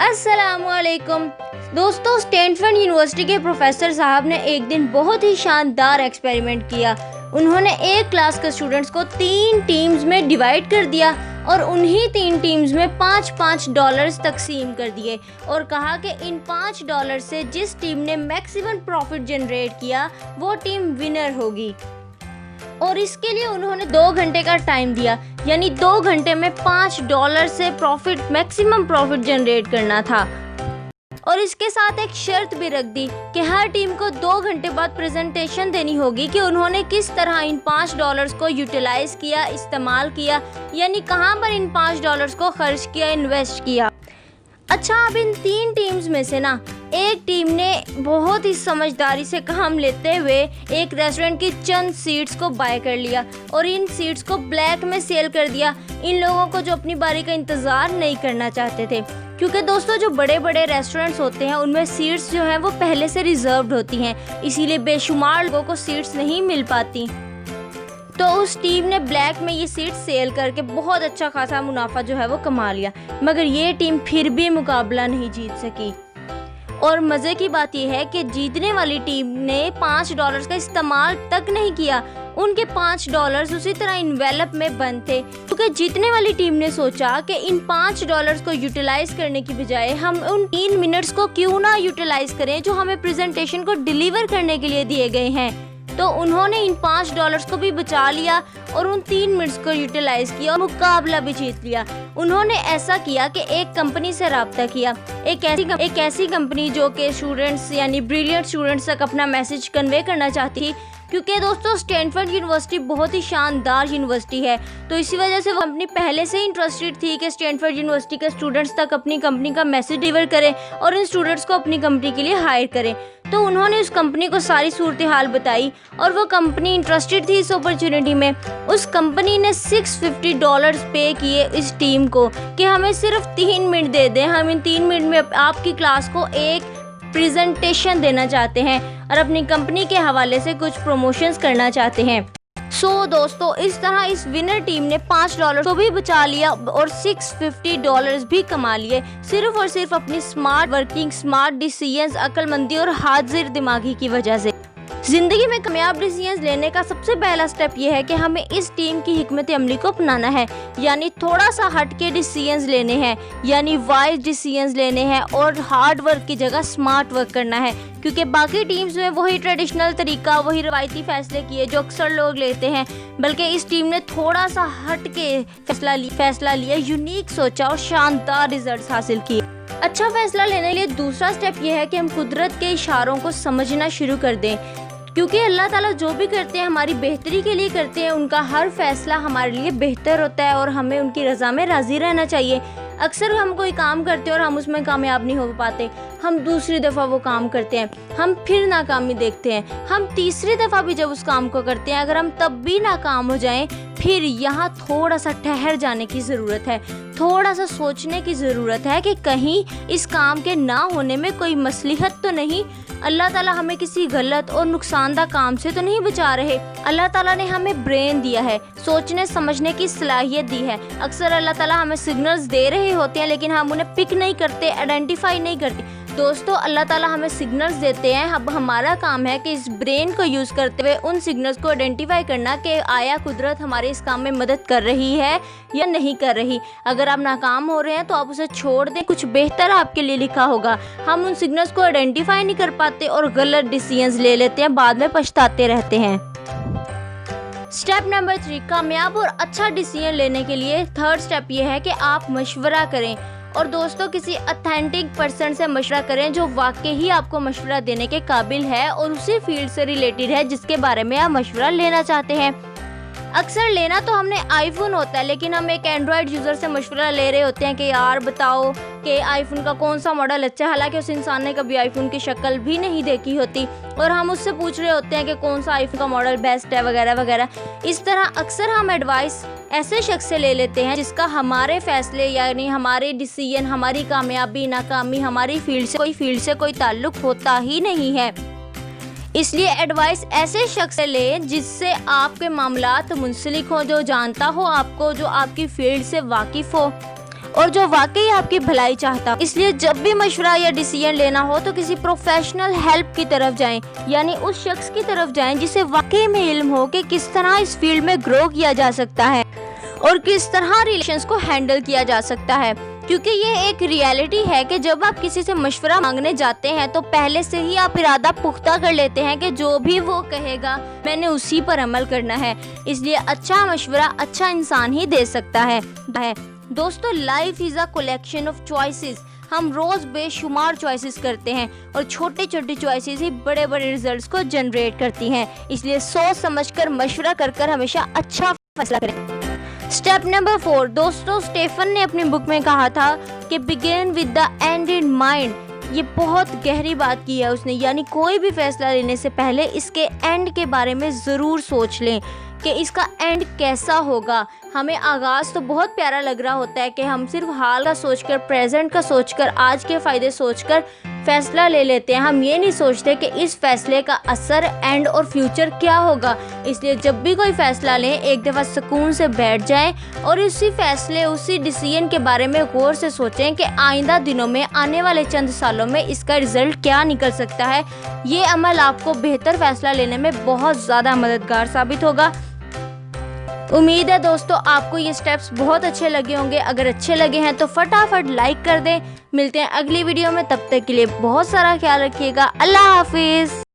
अस्सलामुअलैकुम दोस्तों, Stanford university के प्रोफेसर साहब ने एक दिन बहुत ही शानदार एक्सपेरिमेंट किया। उन्होंने एक क्लास के स्टूडेंट्स को 3 टीम्स में डिवाइड कर दिया और उन्हीं 3 टीम्स में $5 तकसीम कर दिए और कहा कि इन $5 से जिस टीम ने मैक्सिमम प्रॉफिट जनरेट किया वो टीम विनर होगी। और इसके लिए उन्होंने 2 घंटे का टाइम दिया, यानी 2 घंटे में $5 से मैक्सिमम प्रॉफिट जनरेट करना था। और इसके साथ एक शर्त भी रख दी कि हर टीम को 2 घंटे बाद प्रेजेंटेशन देनी होगी कि उन्होंने किस तरह इन $5 को यूटिलाइज किया, इस्तेमाल किया, यानी कहाँ पर इन $5 को खर्च किया, इन्वेस्ट किया। अच्छा, अब इन 3 टीम्स में से ना एक टीम ने बहुत ही समझदारी से काम लेते हुए एक रेस्टोरेंट की चंद सीट्स को बाय कर लिया और इन सीट्स को ब्लैक में सेल कर दिया इन लोगों को जो अपनी बारी का इंतज़ार नहीं करना चाहते थे। क्योंकि दोस्तों, जो बड़े बड़े रेस्टोरेंट्स होते हैं उनमें सीट्स जो हैं वो पहले से रिजर्व्ड होती हैं, इसीलिए बेशुमार लोगों को सीट्स नहीं मिल पाती। तो उस टीम ने ब्लैक में ये सीट सेल करके बहुत अच्छा खासा मुनाफा जो है वो कमा लिया, मगर ये टीम फिर भी मुकाबला नहीं जीत सकी। और मज़े की बात यह है कि जीतने वाली टीम ने $5 का इस्तेमाल तक नहीं किया, उनके $5 उसी तरह इन्वेलप में बंद थे। क्योंकि जीतने वाली टीम ने सोचा कि इन $5 को यूटिलाइज करने की बजाय हम उन 3 मिनट्स को क्यों ना यूटिलाइज करें जो हमें प्रेजेंटेशन को डिलीवर करने के लिए दिए गए हैं। तो उन्होंने इन $5 को भी बचा लिया और उन 3 मिनट्स को यूटिलाइज किया और मुकाबला भी जीत लिया। उन्होंने ऐसा किया कि एक कंपनी से रब्ता किया, एक ऐसी कंपनी जो कि स्टूडेंट्स यानी ब्रिलियंट स्टूडेंट्स तक अपना मैसेज कन्वे करना चाहती थी। क्योंकि दोस्तों, स्टैनफोर्ड यूनिवर्सिटी बहुत ही शानदार यूनिवर्सिटी है, तो इसी वजह से वो कंपनी पहले से ही इंटरेस्टेड थी कि स्टैनफोर्ड यूनिवर्सिटी के स्टूडेंट्स तक अपनी कंपनी का मैसेज डिलीवर करें और इन स्टूडेंट्स को अपनी कंपनी के लिए हायर करें। तो उन्होंने उस कंपनी को सारी सूरत हाल बताई और वो कंपनी इंटरेस्टेड थी इस अपॉर्चुनिटी में। उस कंपनी ने $650 पे किए इस टीम को कि हमें सिर्फ 3 मिनट दे दें, हम इन 3 मिनट में आपकी क्लास को एक प्रेजेंटेशन देना चाहते हैं और अपनी कंपनी के हवाले से कुछ प्रमोशंस करना चाहते हैं। दोस्तों, इस तरह इस विनर टीम ने $5 को भी बचा लिया और $650 भी कमा लिए, सिर्फ और सिर्फ अपनी स्मार्ट वर्किंग, स्मार्ट डिसीजंस, अक्लमंदी और हाजिर दिमागी की वजह से। जिंदगी में कामयाब डिसीजंस लेने का सबसे पहला स्टेप यह है कि हमें इस टीम की हिकमत अमली को अपनाना है, यानी थोड़ा सा हट के डिसीजंस लेने हैं, यानी वाइज डिसीजंस लेने हैं और हार्ड वर्क की जगह स्मार्ट वर्क करना है। क्योंकि बाकी टीम्स में वही ट्रेडिशनल तरीका, वही रवायती फैसले किए जो अक्सर लोग लेते हैं, बल्कि इस टीम ने थोड़ा सा हट के फैसला लिया, यूनिक सोचा और शानदार रिजल्ट्स हासिल किए। अच्छा फैसला लेने के लिए दूसरा स्टेप यह है कि हम कुदरत के इशारों को समझना शुरू कर दें, क्योंकि अल्लाह ताला जो भी करते हैं हमारी बेहतरी के लिए करते हैं, उनका हर फैसला हमारे लिए बेहतर होता है और हमें उनकी रज़ा में राज़ी रहना चाहिए। अक्सर हम कोई काम करते हैं और हम उसमें कामयाब नहीं हो पाते, हम दूसरी दफ़ा वो काम करते हैं, हम फिर नाकामी देखते हैं, हम तीसरी दफ़ा भी जब उस काम को करते हैं, अगर हम तब भी नाकाम हो जाएं, फिर यहाँ थोड़ा सा ठहर जाने की ज़रूरत है, थोड़ा सा सोचने की ज़रूरत है कि कहीं इस काम के ना होने में कोई मसलिहत तो नहीं, अल्लाह ताला हमें किसी गलत और नुकसानदा काम से तो नहीं बचा रहे। अल्लाह ताला ने हमें ब्रेन दिया है, सोचने समझने की सलाहियत दी है। अक्सर अल्लाह ताला हमें सिग्नल्स दे रहे होते हैं लेकिन हम उन्हें पिक नहीं करते, आइडेंटिफाई नहीं करते। दोस्तों, अल्लाह ताला हमें सिग्नल्स देते हैं, अब हमारा काम है कि इस ब्रेन को यूज़ करते हुए उन सिग्नल्स को आइडेंटिफाई करना कि आया कुदरत हमारे इस काम में मदद कर रही है या नहीं कर रही। अगर आप नाकाम हो रहे हैं तो आप उसे छोड़ दें, कुछ बेहतर आपके लिए लिखा होगा। हम उन सिग्नल्स को आइडेंटिफाई नहीं कर पाते और गलत डिसीजंस ले लेते हैं, बाद में पछताते रहते हैं। स्टेप नंबर 3, कामयाब और अच्छा डिसीजन लेने के लिए थर्ड स्टेप ये है कि आप मशवरा करें। और दोस्तों, किसी ऑथेंटिक पर्सन से मशवरा करें जो वाकई ही आपको मशवरा देने के काबिल है और उसी फील्ड से रिलेटेड है जिसके बारे में आप मशवरा लेना चाहते हैं। अक्सर लेना तो हमने आईफोन होता है, लेकिन हम एक एंड्रॉयड यूज़र से मशवरा ले रहे होते हैं कि यार बताओ कि आईफोन का कौन सा मॉडल अच्छा है, हालांकि उस इंसान ने कभी आईफोन की शक्ल भी नहीं देखी होती और हम उससे पूछ रहे होते हैं कि कौन सा आईफोन का मॉडल बेस्ट है वगैरह वगैरह। इस तरह अक्सर हम एडवाइस ऐसे शख्स से ले लेते हैं जिसका हमारे फैसले यानी हमारे डिसीजन, हमारी कामयाबी नाकामी, हमारी फील्ड से कोई ताल्लुक होता ही नहीं है। इसलिए एडवाइस ऐसे शख्स से लें जिससे आपके मामलात मुंसलिक हो, जो जानता हो आपको, जो आपकी फील्ड से वाकिफ़ हो। और जो वाकई आपकी भलाई चाहता। इसलिए जब भी मशवरा या डिसीजन लेना हो तो किसी प्रोफेशनल हेल्प की तरफ जाएं, यानी उस शख्स की तरफ जाएं जिसे वाकई में इल्म हो कि किस तरह इस फील्ड में ग्रो किया जा सकता है और किस तरह रिलेशंस को हैंडल किया जा सकता है। क्योंकि ये एक रियलिटी है कि जब आप किसी से मशवरा मांगने जाते हैं तो पहले से ही आप इरादा पुख्ता कर लेते हैं कि जो भी वो कहेगा मैंने उसी पर अमल करना है। इसलिए अच्छा मशवरा अच्छा इंसान ही दे सकता है। दोस्तों, life is a collection of choices. हम रोज बेशुमार चॉइसेस करते हैं और छोटे छोटे चॉइसेस ही बड़े बड़े रिजल्ट्स को जनरेट करती हैं। इसलिए सोच समझकर मशवरा कर हमेशा अच्छा फैसला करें। Step number 4। दोस्तों, स्टेफन ने अपनी बुक में कहा था कि begin with the and in mind. ये बहुत गहरी बात की है उसने, यानी कोई भी फैसला लेने से पहले इसके एंड के बारे में ज़रूर सोच लें कि इसका एंड कैसा होगा। हमें आगाज़ तो बहुत प्यारा लग रहा होता है कि हम सिर्फ हाल का सोचकर, प्रेजेंट का सोचकर, आज के फ़ायदे सोचकर फ़ैसला ले लेते हैं। हम ये नहीं सोचते कि इस फैसले का असर, एंड और फ्यूचर क्या होगा। इसलिए जब भी कोई फ़ैसला लें एक दफ़ा सुकून से बैठ जाएं और उसी फैसले, उसी डिसीजन के बारे में गौर से सोचें कि आइंदा दिनों में, आने वाले चंद सालों में इसका रिज़ल्ट क्या निकल सकता है। ये अमल आपको बेहतर फ़ैसला लेने में बहुत ज़्यादा मददगार साबित होगा। उम्मीद है दोस्तों आपको ये स्टेप्स बहुत अच्छे लगे होंगे। अगर अच्छे लगे हैं तो फटाफट लाइक कर दें। मिलते हैं अगली वीडियो में, तब तक के लिए बहुत सारा ख्याल रखिएगा। अल्लाह हाफिज़।